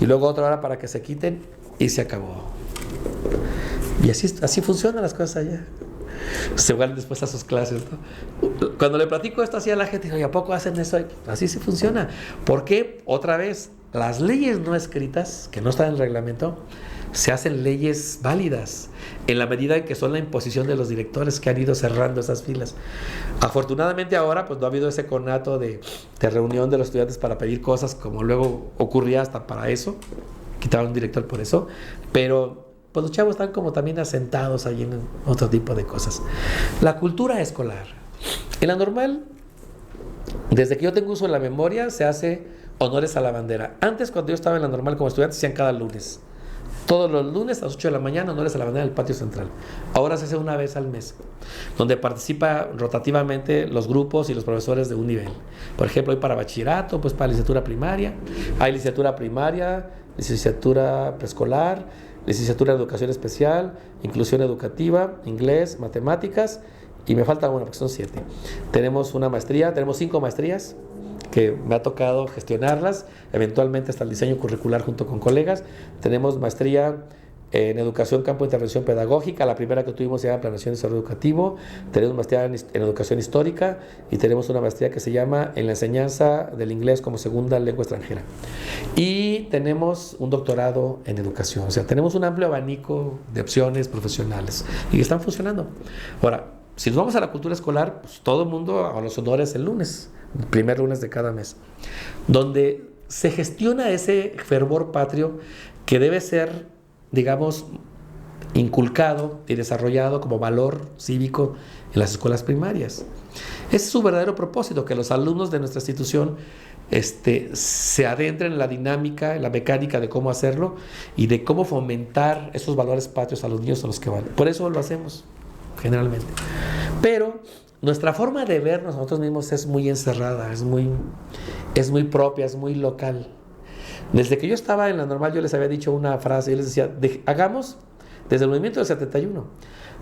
Y luego otra hora para que se quiten y se acabó. Y así funcionan las cosas allá. Se van después a sus clases, ¿no? Cuando le platico esto así a la gente, digo, ¿y a poco hacen eso? Así sí funciona. ¿Por qué? Otra vez, las leyes no escritas, que no están en el reglamento, se hacen leyes válidas en la medida en que son la imposición de los directores que han ido cerrando esas filas. Afortunadamente ahora pues no ha habido ese conato de reunión de los estudiantes para pedir cosas como luego ocurría hasta para eso, quitaron un director por eso, pero pues los chavos están como también asentados ahí en otro tipo de cosas. La cultura escolar. En la normal, desde que yo tengo uso de la memoria, se hace honores a la bandera. Antes, cuando yo estaba en la normal como estudiante, se hacían cada lunes. Todos los lunes a las 8 de la mañana, honores a la bandera del patio central. Ahora se hace una vez al mes, donde participa rotativamente los grupos y los profesores de un nivel. Por ejemplo, hoy para bachillerato, pues para licenciatura primaria. Hay licenciatura primaria, licenciatura preescolar, licenciatura en educación especial, inclusión educativa, inglés, matemáticas, y me falta una, porque son 7. Tenemos una maestría, tenemos 5 maestrías, que me ha tocado gestionarlas, eventualmente hasta el diseño curricular junto con colegas. Tenemos maestría en educación, campo de intervención pedagógica, la primera que tuvimos se llama planeación y desarrollo educativo. Tenemos maestría en educación histórica y tenemos una maestría que se llama en la enseñanza del inglés como segunda lengua extranjera. Y tenemos un doctorado en educación, o sea, tenemos un amplio abanico de opciones profesionales y están funcionando. Ahora, si nos vamos a la cultura escolar, pues todo el mundo a los honores el lunes, el primer lunes de cada mes, donde se gestiona ese fervor patrio que debe ser, digamos, inculcado y desarrollado como valor cívico en las escuelas primarias. Ese es su verdadero propósito, que los alumnos de nuestra institución se adentren en la dinámica, en la mecánica de cómo hacerlo y de cómo fomentar esos valores patrios a los niños a los que van. Por eso lo hacemos, generalmente. Pero nuestra forma de vernos nosotros mismos es muy encerrada, es muy propia, es muy local. Desde que yo estaba en la normal, yo les había dicho una frase, yo les decía, hagamos, desde el movimiento del 71,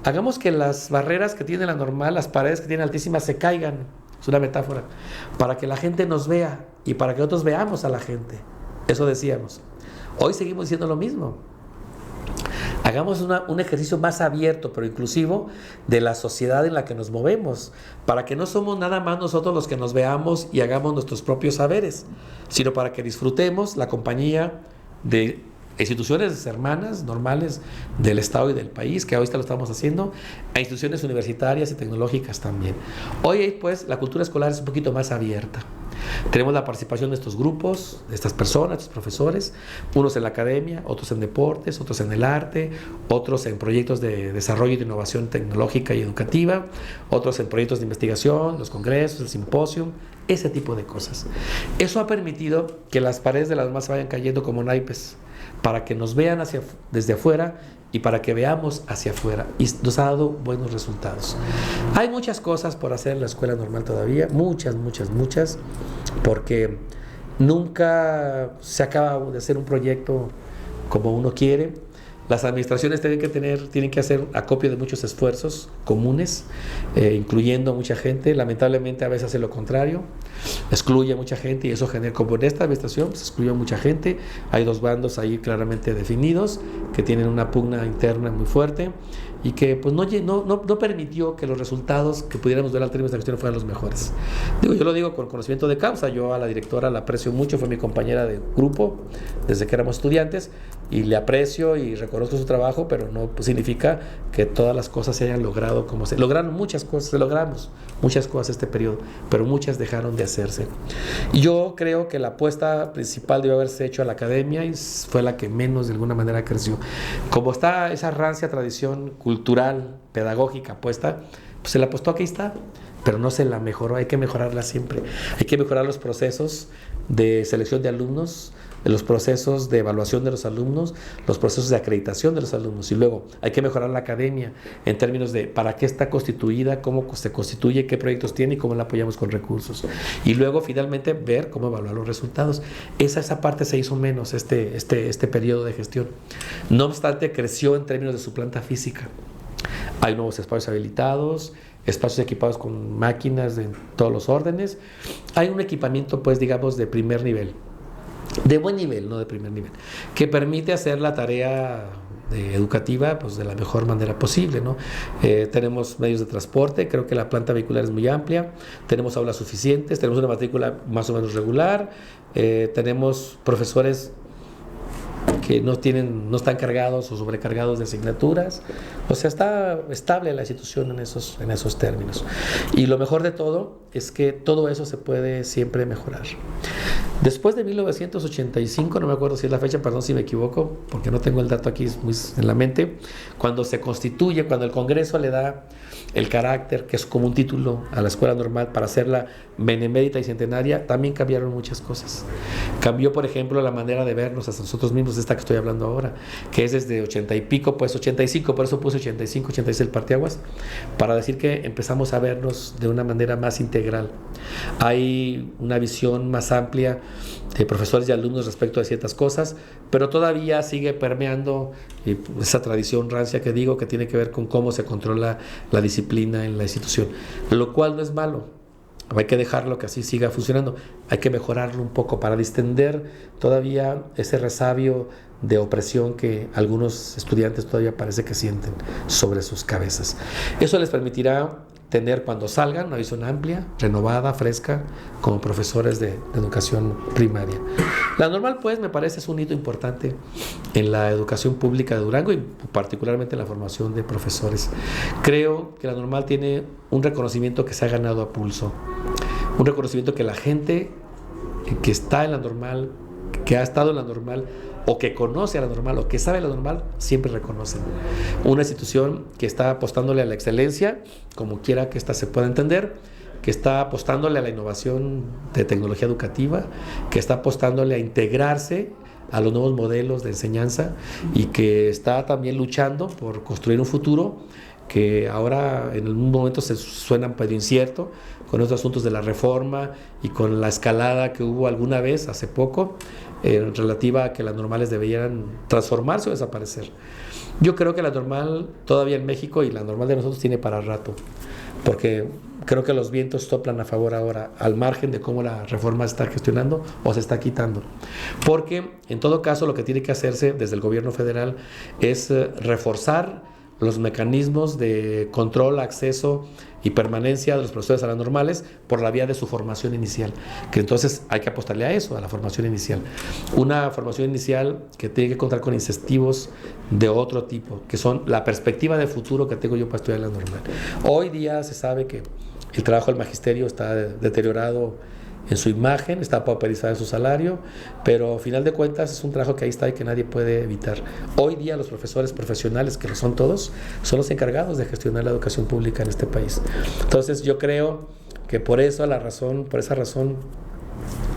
hagamos que las barreras que tiene la normal, las paredes que tiene altísimas, se caigan, es una metáfora, para que la gente nos vea y para que nosotros veamos a la gente. Eso decíamos. Hoy seguimos diciendo lo mismo. hagamos un ejercicio más abierto pero inclusivo de la sociedad en la que nos movemos, para que no somos nada más nosotros los que nos veamos y hagamos nuestros propios saberes, sino para que disfrutemos la compañía de instituciones hermanas, normales del Estado y del país, que ahorita lo estamos haciendo, a instituciones universitarias y tecnológicas también. Hoy, pues, la cultura escolar es un poquito más abierta. Tenemos la participación de estos grupos, de estas personas, estos profesores, unos en la academia, otros en deportes, otros en el arte, otros en proyectos de desarrollo y de innovación tecnológica y educativa, otros en proyectos de investigación, los congresos, el simposio, ese tipo de cosas. Eso ha permitido que las paredes de las demás se vayan cayendo como naipes, para que nos vean desde afuera y para que veamos hacia afuera, y nos ha dado buenos resultados. Hay muchas cosas por hacer en la escuela normal todavía, muchas, porque nunca se acaba de hacer un proyecto como uno quiere. Las administraciones tienen que hacer acopio de muchos esfuerzos comunes, incluyendo a mucha gente. Lamentablemente a veces hace lo contrario, excluye a mucha gente, y eso genera, como en esta administración, se excluyó a mucha gente. Hay dos bandos ahí claramente definidos que tienen una pugna interna muy fuerte y que pues no permitió que los resultados que pudiéramos ver al término de esta cuestión fueran los mejores. Yo lo digo con conocimiento de causa. Yo a la directora la aprecio mucho, fue mi compañera de grupo desde que éramos estudiantes, y le aprecio y reconozco su trabajo, pero no significa que todas las cosas se hayan logrado como se lograron. Muchas cosas, logramos muchas cosas este periodo, pero muchas dejaron de hacerse. Y yo creo que la apuesta principal debió haberse hecho a la academia, y fue la que menos de alguna manera creció. Como está esa rancia tradición cultural, pedagógica puesta, pues se la apostó, aquí está, pero no se la mejoró. Hay que mejorarla siempre. Hay que mejorar los procesos de selección de alumnos, los procesos de evaluación de los alumnos, los procesos de acreditación de los alumnos, y luego hay que mejorar la academia en términos de para qué está constituida, cómo se constituye, qué proyectos tiene y cómo la apoyamos con recursos, y luego finalmente ver cómo evaluar los resultados. Esa parte se hizo menos este periodo de gestión. No obstante, creció en términos de su planta física. Hay nuevos espacios habilitados, espacios equipados con máquinas de todos los órdenes. Hay un equipamiento, pues, digamos, de primer nivel, de buen nivel, no de primer nivel, que permite hacer la tarea educativa pues de la mejor manera posible, ¿no? Tenemos medios de transporte, creo que la planta vehicular es muy amplia, tenemos aulas suficientes, tenemos una matrícula más o menos regular, tenemos profesores que no están cargados o sobrecargados de asignaturas. O sea, está estable la institución en esos términos. Y lo mejor de todo es que todo eso se puede siempre mejorar. Después de 1985, no me acuerdo si es la fecha, perdón si me equivoco, porque no tengo el dato aquí muy en la mente, cuando se constituye, cuando el Congreso le da el carácter, que es como un título a la escuela normal para hacerla benemérita y centenaria, también cambiaron muchas cosas. Cambió, por ejemplo, la manera de vernos a nosotros mismos, esta que estoy hablando ahora, que es desde 80 y pico, pues 85, por eso puse 85, 86 el parteaguas, para decir que empezamos a vernos de una manera más integral. Hay una visión más amplia de profesores y alumnos respecto a ciertas cosas, pero todavía sigue permeando esa tradición rancia que digo, que tiene que ver con cómo se controla la disciplina en la institución, lo cual no es malo. Hay que dejarlo que así siga funcionando, hay que mejorarlo un poco para distender todavía ese resabio de opresión que algunos estudiantes todavía parece que sienten sobre sus cabezas. Eso les permitirá tener, cuando salgan, una visión amplia, renovada, fresca, como profesores de educación primaria. La normal, pues, me parece es un hito importante en la educación pública de Durango, y particularmente en la formación de profesores. Creo que la normal tiene un reconocimiento que se ha ganado a pulso, un reconocimiento que la gente que está en la normal, que ha estado en la normal, o que conoce a la normal, o que sabe la normal, siempre reconocen. Una institución que está apostándole a la excelencia, como quiera que ésta se pueda entender, que está apostándole a la innovación de tecnología educativa, que está apostándole a integrarse a los nuevos modelos de enseñanza, y que está también luchando por construir un futuro que ahora en un momento se suena medio incierto, con estos asuntos de la reforma y con la escalada que hubo alguna vez hace poco, relativa a que las normales debieran transformarse o desaparecer. Yo creo que la normal todavía en México, y la normal de nosotros, tiene para rato, porque creo que los vientos soplan a favor ahora, al margen de cómo la reforma se está gestionando o se está quitando. Porque, en todo caso, lo que tiene que hacerse desde el gobierno federal es reforzar los mecanismos de control, acceso y permanencia de los profesores a las normales por la vía de su formación inicial, que entonces hay que apostarle a eso, a la formación inicial. Una formación inicial que tiene que contar con incentivos de otro tipo, que son la perspectiva de futuro que tengo yo para estudiar la normal. Hoy día se sabe que el trabajo del magisterio está deteriorado en su imagen, está pauperizado en su salario, pero al final de cuentas es un trabajo que ahí está y que nadie puede evitar. Hoy día los profesores profesionales, que lo son todos, son los encargados de gestionar la educación pública en este país. Entonces yo creo que por esa razón,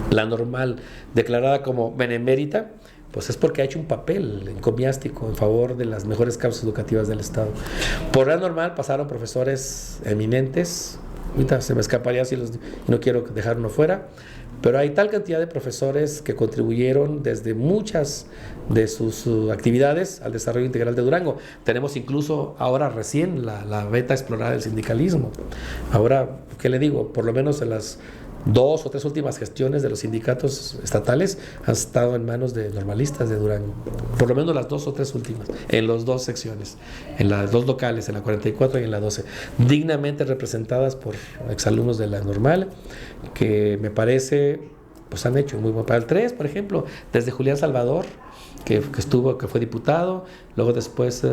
la normal declarada como benemérita, pues es porque ha hecho un papel encomiástico en favor de las mejores causas educativas del Estado. Por la normal pasaron profesores eminentes. Ahorita se me escaparía y no quiero dejar uno fuera, pero hay tal cantidad de profesores que contribuyeron desde muchas de sus actividades al desarrollo integral de Durango. Tenemos incluso ahora recién la beta explorada del sindicalismo. Ahora, ¿qué le digo? Por lo menos en las 2 o 3 últimas gestiones de los sindicatos estatales han estado en manos de normalistas de Durango, por lo menos las 2 o 3 últimas, en las 2 secciones, en las 2 locales, en la 44 y en la 12, dignamente representadas por exalumnos de la normal, que me parece, pues han hecho muy buen papel. 3, por ejemplo, desde Julián Salvador, que fue diputado, luego después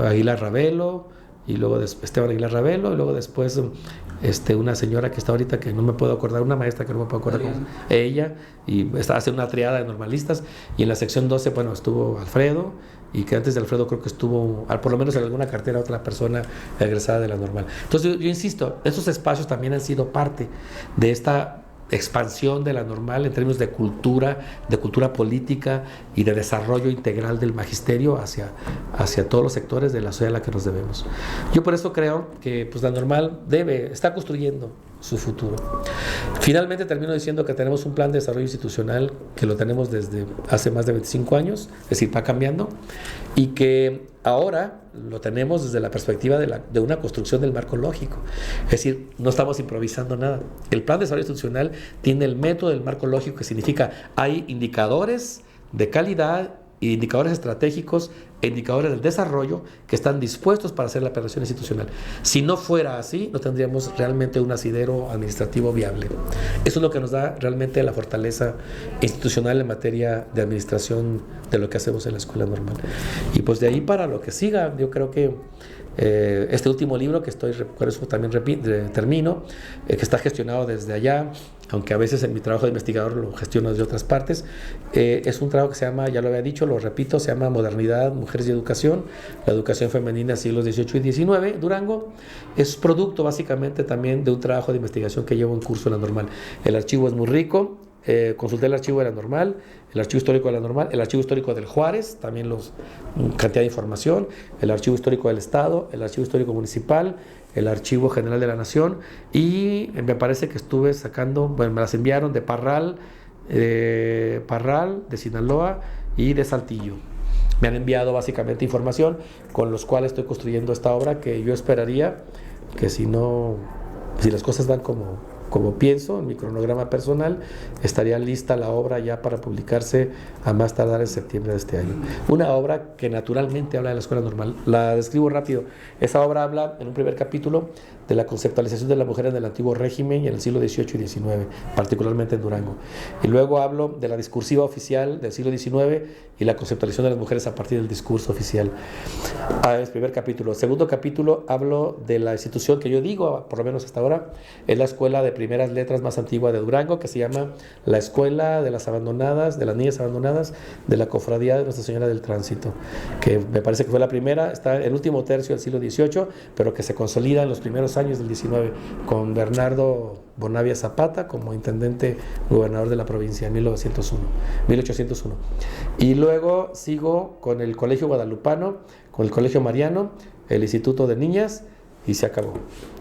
Aguilar Ravelo, y luego Esteban Aguilar Ravelo, y luego después una señora que está ahorita, que no me puedo acordar, una maestra que no me puedo acordar, ella, y hace una triada de normalistas, y en la sección 12, bueno, estuvo Alfredo, y que antes de Alfredo creo que estuvo, por lo menos en alguna cartera, otra persona egresada de la normal. Entonces yo insisto, esos espacios también han sido parte de esta expansión de la normal en términos de cultura política y de desarrollo integral del magisterio hacia todos los sectores de la sociedad a la que nos debemos. Yo por eso creo que pues, la normal está construyendo su futuro. Finalmente termino diciendo que tenemos un plan de desarrollo institucional que lo tenemos desde hace más de 25 años, es decir, va cambiando, y que ahora lo tenemos desde la perspectiva de una construcción del marco lógico. Es decir, no estamos improvisando nada. El plan de desarrollo institucional tiene el método del marco lógico, que significa hay indicadores de calidad, indicadores estratégicos e indicadores del desarrollo que están dispuestos para hacer la operación institucional. Si no fuera así, no tendríamos realmente un asidero administrativo viable. Eso es lo que nos da realmente la fortaleza institucional en materia de administración de lo que hacemos en la escuela normal. Y pues de ahí para lo que siga, yo creo que este último libro que por eso también termino, que está gestionado desde allá, aunque a veces en mi trabajo de investigador lo gestiono desde otras partes, es un trabajo que se llama, ya lo había dicho, lo repito, se llama Modernidad, Mujeres y Educación, la educación femenina siglos XVIII y XIX, Durango. Es producto básicamente también de un trabajo de investigación que llevo en curso en la normal. El archivo es muy rico. Consulté el archivo de la normal, el archivo histórico de la normal, el archivo histórico del Juárez, también cantidad de información, el archivo histórico del Estado, el archivo histórico municipal, el archivo general de la Nación, y me parece que estuve sacando, bueno, me las enviaron de Parral, de Sinaloa y de Saltillo. Me han enviado básicamente información con los cuales estoy construyendo esta obra, que yo esperaría que si las cosas van como pienso, en mi cronograma personal, estaría lista la obra ya para publicarse a más tardar en septiembre de este año. Una obra que naturalmente habla de la escuela normal. La describo rápido. Esa obra habla, en un primer capítulo, de la conceptualización de la mujer en el antiguo régimen y en el siglo XVIII y XIX, particularmente en Durango. Y luego hablo de la discursiva oficial del siglo XIX y la conceptualización de las mujeres a partir del discurso oficial. Es el primer capítulo. El segundo capítulo hablo de la institución que yo digo, por lo menos hasta ahora, es la escuela de primeras letras más antigua de Durango, que se llama la Escuela de las Abandonadas, de las Niñas Abandonadas de la Cofradía de Nuestra Señora del Tránsito, que me parece que fue la primera, está en el último tercio del siglo XVIII, pero que se consolida en los primeros años del XIX, con Bernardo Bonavia Zapata como intendente gobernador de la provincia en 1801. Y luego sigo con el Colegio Guadalupano, con el Colegio Mariano, el Instituto de Niñas, y se acabó.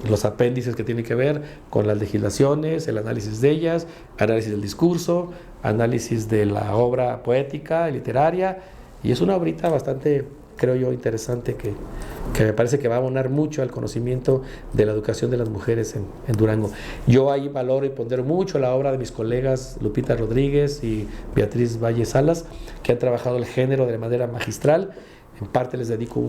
Los apéndices que tienen que ver con las legislaciones, el análisis de ellas, análisis del discurso, análisis de la obra poética, literaria, y es una obrita bastante, creo yo, interesante que me parece que va a abonar mucho al conocimiento de la educación de las mujeres en Durango. Yo ahí valoro y pondero mucho la obra de mis colegas Lupita Rodríguez y Beatriz Valle Salas, que han trabajado el género de manera magistral. En parte les dedico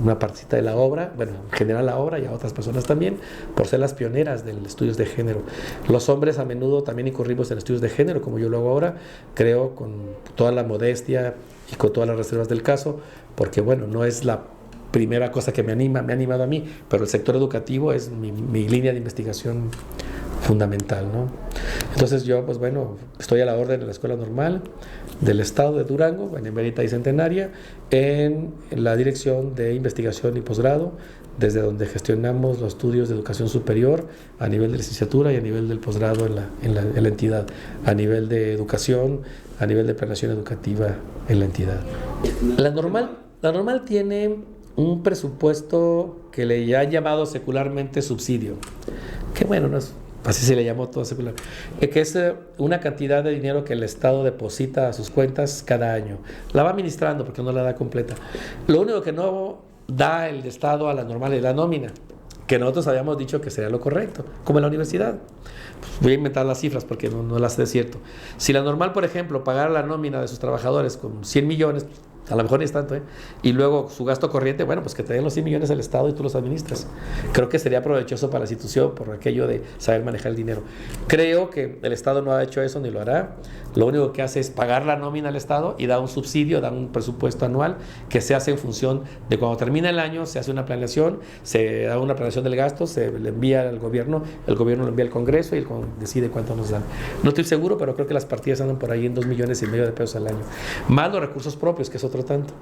una partecita de la obra, bueno, en general la obra y a otras personas también, por ser las pioneras del estudios de género. Los hombres a menudo también incurrimos en estudios de género, como yo lo hago ahora, creo con toda la modestia y con todas las reservas del caso, porque bueno, no es la primera cosa que me ha animado a mí, pero el sector educativo es mi línea de investigación fundamental, ¿no? Entonces yo, pues bueno, estoy a la orden de la Escuela Normal del Estado de Durango, Benemérita y Centenaria, en la Dirección de Investigación y Posgrado, desde donde gestionamos los estudios de educación superior a nivel de licenciatura y a nivel del posgrado en la entidad, a nivel de educación, a nivel de planeación educativa en la entidad. La normal tiene un presupuesto que le han llamado secularmente subsidio, que bueno, no es, así se le llamó todo secular, que es una cantidad de dinero que el Estado deposita a sus cuentas cada año. La va administrando porque no la da completa. Lo único que no da el Estado a la normal es la nómina, que nosotros habíamos dicho que sería lo correcto, como en la universidad. Pues voy a inventar las cifras porque no las sé de cierto. Si la normal, por ejemplo, pagara la nómina de sus trabajadores con 100 millones, a lo mejor ni es tanto, y luego su gasto corriente, bueno, pues que te den los 100 millones al Estado y tú los administras. Creo que sería provechoso para la institución por aquello de saber manejar el dinero. Creo que el Estado no ha hecho eso ni lo hará. Lo único que hace es pagar la nómina al Estado y da un subsidio, da un presupuesto anual que se hace en función de cuando termina el año, se hace una planeación, se da una planeación del gasto, se le envía al gobierno, el gobierno lo envía al Congreso y el Congreso decide cuánto nos dan. No estoy seguro, pero creo que las partidas andan por ahí en 2,5 millones de pesos al año. Más los recursos propios, que es otro tanto.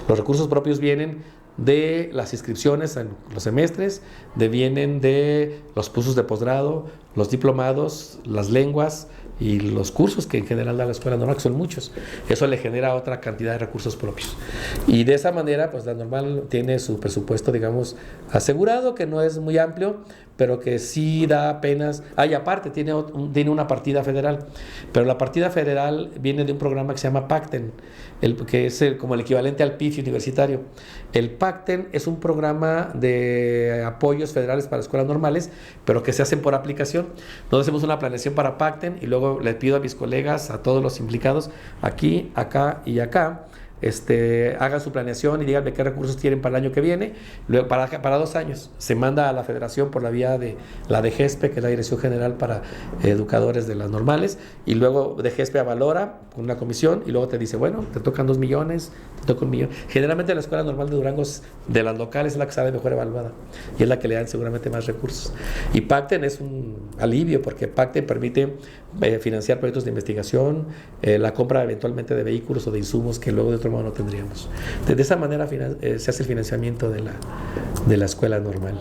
Los recursos propios vienen de las inscripciones en los semestres, vienen de los cursos de posgrado, los diplomados, las lenguas y los cursos que en general da la Escuela Normal, que son muchos. Eso le genera otra cantidad de recursos propios. Y de esa manera, pues la Normal tiene su presupuesto, digamos, asegurado, que no es muy amplio, pero que sí da apenas... y aparte tiene una partida federal, pero la partida federal viene de un programa que se llama PACTEN, que es como el equivalente al PIF universitario. El PACTEN es un programa de apoyos federales para escuelas normales, pero que se hacen por aplicación. Nosotros hacemos una planeación para PACTEN y luego les pido a mis colegas, a todos los implicados, aquí, acá y acá, hagan su planeación y díganme qué recursos tienen para el año que viene. Luego, para 2 años se manda a la federación por la vía de la DGESPE, que es la Dirección General para Educadores de las Normales, y luego DGESPE valora con una comisión y luego te dice, bueno, te tocan 2 millones, te toca 1 millón. Generalmente la Escuela Normal de Durango de las locales es la que sale mejor evaluada y es la que le dan seguramente más recursos. Y PACTEN es un alivio porque PACTEN permite financiar proyectos de investigación, la compra eventualmente de vehículos o de insumos que luego de otro modo no tendríamos. De esa manera se hace el financiamiento de la Escuela Normal.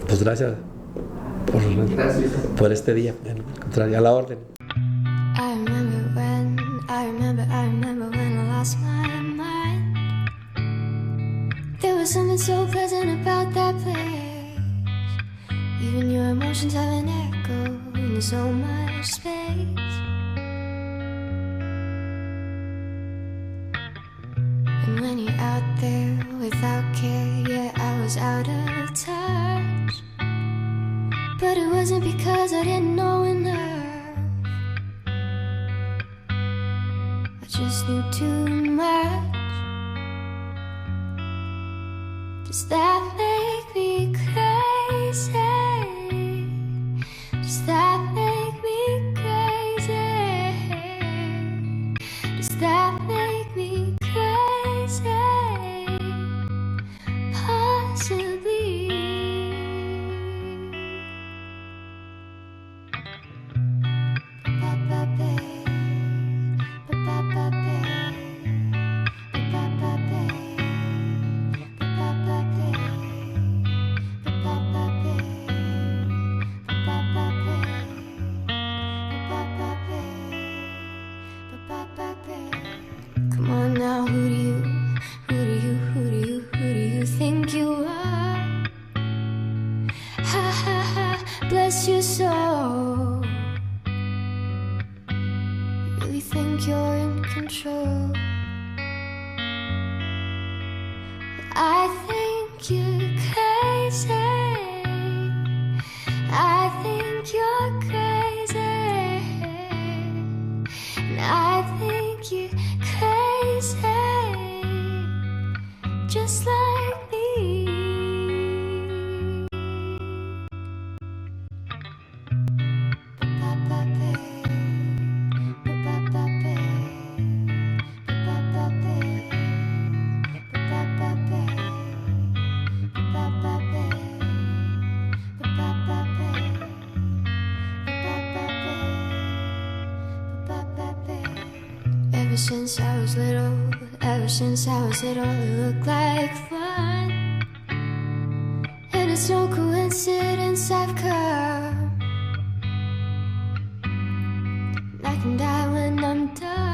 Pues gracias por este día. A la orden. I remember when I lost my mind. There was something so pleasant about that place. Even your emotions have an echo in so much space. And when you're out there without care, yeah, I was out of touch. But it wasn't because I didn't know enough. I just knew too much. Does that make me crazy? Does that make me crazy? Does that make me crazy? Possibly. Come on now, who do you think you are? Ha ha ha, bless your soul. You really think you're in control? I think you're crazy. I think you're crazy. And I think you're crazy, just like me. Ever since I was little, it looked like fun. And it's no coincidence I've come. I can die when I'm done.